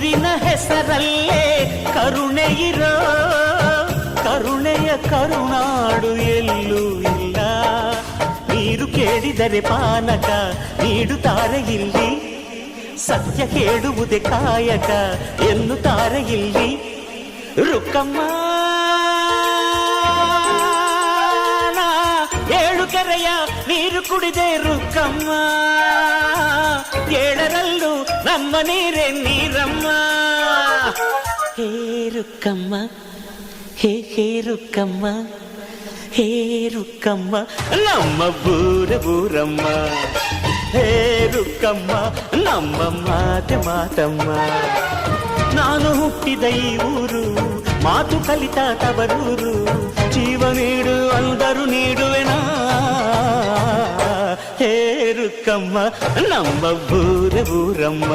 ಊರಿನ ಹೆಸರಲ್ಲೇ ಕರುಣೆ ಇರೋ ಕರುಣೆಯ ಕರುನಾಡು ಎಲ್ಲೂ ಇಲ್ಲ. ನೀರು ಕೇಳಿದರೆ ಪಾನಕ ನೀಡುತ್ತಾರೆ ಇಲ್ಲಿ, ಸತ್ಯ ಕೇಳುವುದೇ ಕಾಯಕ ಎನ್ನುತ್ತಾರೆ ಇಲ್ಲಿ. ರುಕ್ಕಮ್ಮ ಏಳು ಕೆರೆಯ ನೀರು ಕುಡಿದೆ ರುಕ್ಕಮ್ಮ, ಏಳರಲ್ಲೂ ನಮ್ಮ ನೀರೇ ನೀರಮ್ಮ. ಹೇ ರುಕ್ಕಮ್ಮ, ಹೇ ಹೇ ರುಕ್ಕಮ್ಮ, ಹೇ ರುಕ್ಕಮ್ಮ ನಮ್ಮ ಬೂರಮ್ಮ. ಹೇ ರುಕ್ಕಮ್ಮ ನಮ್ಮ ಮಾತೆ ಮಾತಮ್ಮ. ನಾನು ಹುಟ್ಟಿದ ಈ ಊರು, ಮಾತು ಕಲಿತ ತವರೂರು, ಜೀವ ನೀಡು ಅಂದರು ನೀಡುವೆನಾ. ಹೇ ರುಕ್ಕಮ್ಮ ನಮ್ಮ ಬೂರಮ್ಮ.